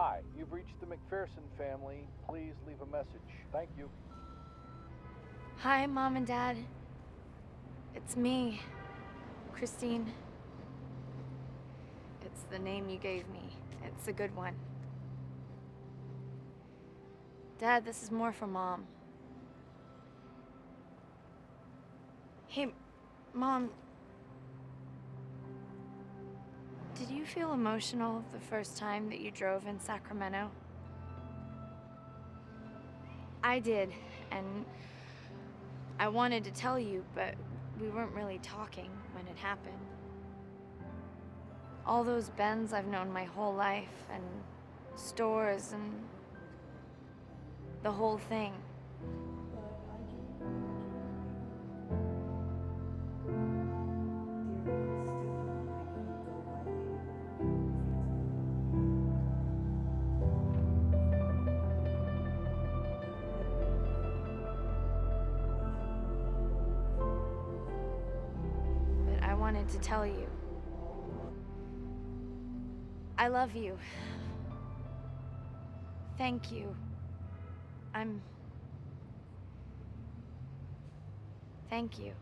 Hi, you've reached the McPherson family. Please leave a message. Thank you. Hi, Mom and Dad. It's me, Christine. It's the name you gave me. It's a good one. Dad, this is more for Mom. Hey, Mom. Did you feel emotional the first time that you drove in Sacramento? I did, and I wanted to tell you, but we weren't really talking when it happened. All those Bens I've known my whole life, and stores, and the whole thing. But I wanted to tell you. I love you. Thank you. Thank you.